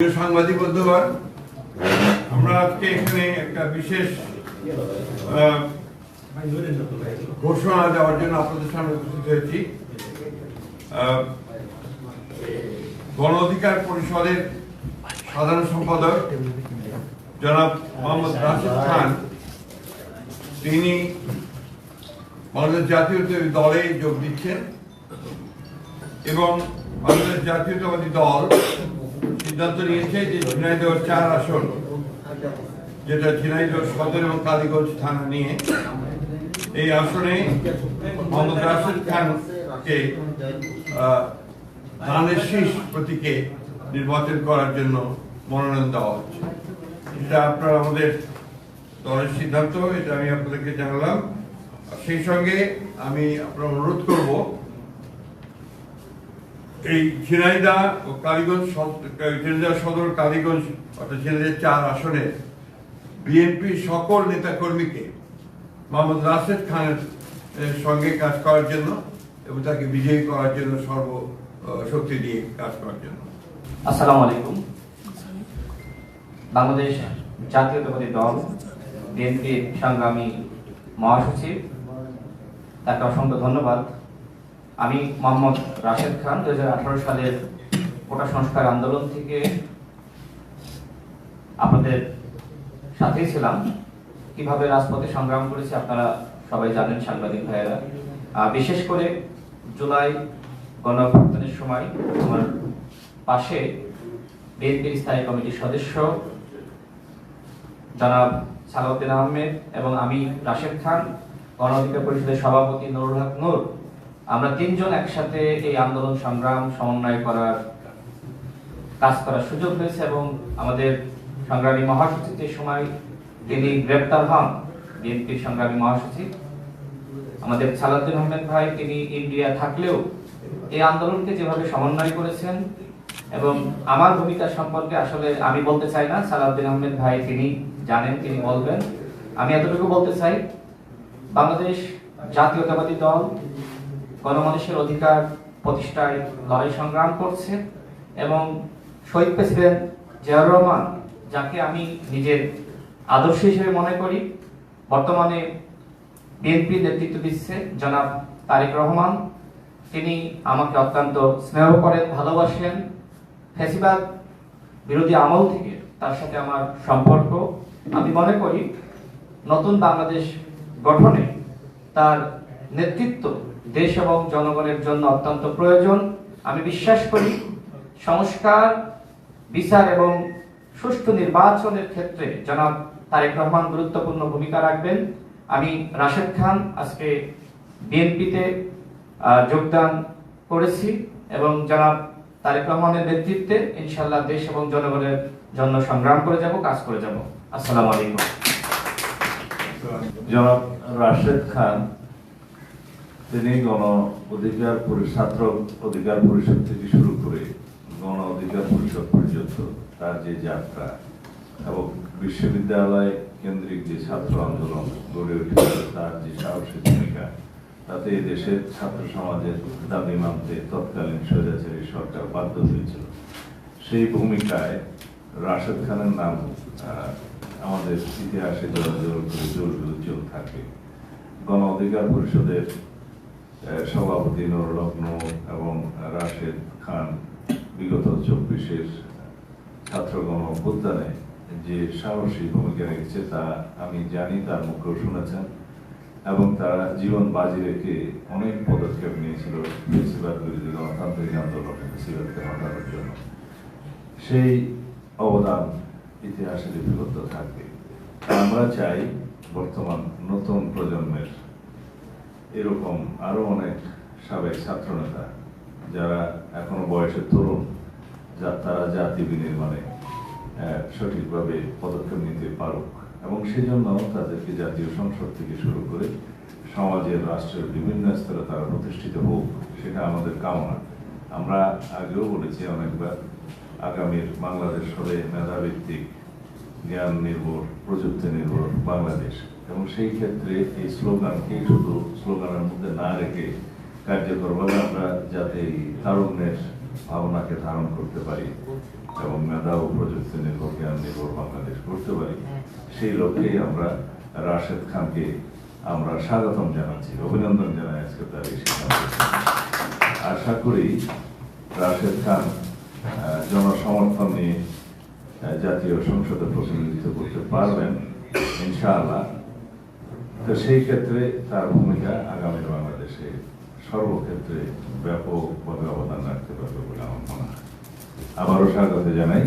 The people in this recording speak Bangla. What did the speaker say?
সাংবাদিক বন্ধুগণ, আমরা আজকে এখানে একটা বিশেষ ঘোষণা দেওয়ার জন্য আপনাদের সামনে উপস্থিত হয়েছি। গণ অধিকার পরিষদের সাধারণ সম্পাদক জনাব মোহাম্মদ রাশেদ খান, তিনি বাংলাদেশ জাতীয়তাবাদী দলে যোগ দিচ্ছেন এবং বাংলাদেশ জাতীয়তাবাদী দল সিদ্ধান্ত নিয়েছে যে ঝিনাইদহ ৪ আসন, যেটা ঝিনাইদহ সদর এবং কালীগঞ্জ থানা নিয়ে, এই আসনে মোহাম্মদ রাশেদ খানকে ধানের শীষ প্রতীকে নির্বাচন করার জন্য মনোনয়ন দেওয়া হচ্ছে। এটা আপনারা আমাদের দলের সিদ্ধান্ত, এটা আমি আপনাদেরকে জানালাম। সেই সঙ্গে আমি আপনার অনুরোধ করব, এই ঝিনাইদহ ও কালীগঞ্জ, ঝিনাইদহ সদর কালীগঞ্জ অর্থাৎ ঝিনাইদহ ৪ আসনের বিএনপির সকল নেতাকর্মীকে মোহাম্মদ রাশেদ খানের সঙ্গে কাজ করার জন্য এবং তাকে বিজয়ী করার জন্য সর্বশক্তি দিয়ে কাজ করার জন্য। আসসালামু আলাইকুম। বাংলাদেশ জাতীয়তাবাদী দল বিএনপির সংগ্রামী মহাসচিব, তাকে অসংখ্য ধন্যবাদ। আমি মোহাম্মদ রাশেদ খান 2018 সালের কোটা সংস্কার আন্দোলন থেকে আপনাদের সাথেই ছিলাম। কিভাবে রাজপথে সংগ্রাম করেছি আপনারা সবাই জানেন, সাংবাদিক ভাইয়েরা। বিশেষ করে জুলাই গণঅভ্যুত্থানের সময় আমার পাশে বিএনপির স্থায়ী কমিটির সদস্য জনাব সালাউদ্দিন আহমেদ এবং আমি রাশেদ খান, গণ অধিকার পরিষদের সভাপতি নুরুল হক নূর, আমরা তিনজন একসাথে এই আন্দোলন সংগ্রাম সমন্বয় কাজ করার সুযোগ হয়েছে এবং আমাদের সংগ্রামী মহাসচিব যে সময় তিনি গ্রেপ্তার হন, বিএনপির সংগ্রামী মহাসচিব আমাদের সালাউদ্দিন আহমেদ ভাই, তিনি ইন্ডিয়া থাকলেও এই আন্দোলনকে যেভাবে সমন্বয় করেছেন এবং আমার ভূমিকা সম্পর্কে আসলে আমি বলতে চাই না, সালাউদ্দিন আহমেদ ভাই তিনি জানেন, তিনি বলবেন। আমি এতটুকু বলতে চাই, বাংলাদেশ জাতীয়তাবাদী দল গণমানুষের অধিকার প্রতিষ্ঠায় লড়াই সংগ্রাম করছে এবং শহীদ প্রেসিডেন্ট জিয়াউর রহমান, যাকে আমি নিজের আদর্শ হিসেবে মনে করি, বর্তমানে বিএনপি নেতৃত্ব দিচ্ছে জনাব তারেক রহমান, তিনি আমাকে অত্যন্ত স্নেহ করেন, ভালোবাসেন। ফ্যাসিবাদ বিরোধী আমল থেকে তার সাথে আমার সম্পর্ক। আমি মনে করি নতুন বাংলাদেশ গঠনে তার নেতৃত্ব দেশ এবং জনগণের জন্য অত্যন্ত প্রয়োজন। আমি বিশ্বাস করি সংস্কার, বিচার এবং সুষ্ঠু নির্বাচনের ক্ষেত্রে জনাব তারেক রহমান গুরুত্বপূর্ণ ভূমিকা রাখবেন। আমি রাশেদ খান আজকে বিএনপিতে যোগদান করেছি এবং জনাব তারেক রহমানের নেতৃত্বে ইনশাআল্লাহ দেশ এবং জনগণের জন্য সংগ্রাম করে যাব, কাজ করে যাব। আসসালামু আলাইকুম। জনাব রাশেদ খান, তিনি ছাত্র অধিকার পরিষদ থেকে শুরু করে গণ অধিকার পরিষদ পর্যন্ত তার যে যাত্রা এবং বিশ্ববিদ্যালয় কেন্দ্রিক যে ছাত্র আন্দোলন গড়ে উঠেছিল, তার যে সাহসী ভূমিকা, তাতে দেশের ছাত্র সমাজের দাবি মানতে তৎকালীন স্বৈরাচারী সরকার বাধ্য হয়েছিল। সেই ভূমিকায় রাশেদ খানের নাম আমাদের ইতিহাসে উজ্জ্বল থাকে। গণ অধিকার পরিষদের সভাপতি নুরুল হক নূর এবং রাশেদ খান বিগত 24-এর ছাত্র গণ অভ্যুত্থানে যে সাহসী ভূমিকা রেখেছে তা আমি জানি, তার মুখেও শুনেছেন, এবং তারা জীবন বাজি রেখে অনেক পদক্ষেপ নিয়েছিল ফ্যাসিবাদ বিরোধী গণতান্ত্রিক আন্দোলনে ফ্যাসিবাদকে হটানোর জন্য। সেই অবদান ইতিহাসে লিপিবদ্ধ থাকবে। আমরা চাই বর্তমান নতুন প্রজন্মের এরকম আরো অনেক সাবেক ছাত্র নেতা যারা এখনো বয়সের তরুণ, তারা জাতি বিনির্মাণে সঠিকভাবে পদক্ষেপ নিতে পারুক এবং সেজন্য তাদেরকে জাতীয় সংসদ থেকে শুরু করে সমাজের, রাষ্ট্রের বিভিন্ন স্তরে তারা প্রতিষ্ঠিত হোক, সেটা আমাদের কামনা। আমরা আগেও বলেছি অনেকবার, আগামীর বাংলাদেশ হবে মেধাভিত্তিক, জ্ঞান নির্ভর, প্রযুক্তি নির্ভর বাংলাদেশ, এবং সেই ক্ষেত্রে এই স্লোগানকে শুধু স্লোগানের মধ্যে না রেখে কার্যকরভাবে আমরা যাতে এই তারুণ্যের ভাবনাকে ধারণ করতে পারি, এবং মেধা ও প্রযুক্তি নির্ভর জ্ঞান নির্ভর বাংলাদেশ করতে পারি, সেই লক্ষ্যেই আমরা রাশেদ খানকে আমরা স্বাগতম জানাচ্ছি, অভিনন্দন জানাই আজকে তার এই সিদ্ধান্ত। আশা করি রাশেদ খান জনসমর্থন নিয়ে জাতীয় সংসদে প্রতিনিধিত্ব করতে পারবেন ইনশাআল্লাহ। তো সেই ক্ষেত্রে তার ভূমিকা আগামী বাংলাদেশে সর্বক্ষেত্রে ব্যাপকভাবে অবদান রাখতে পারবে বলে আমার মনে হয়। আবারও স্বাগত জানাই।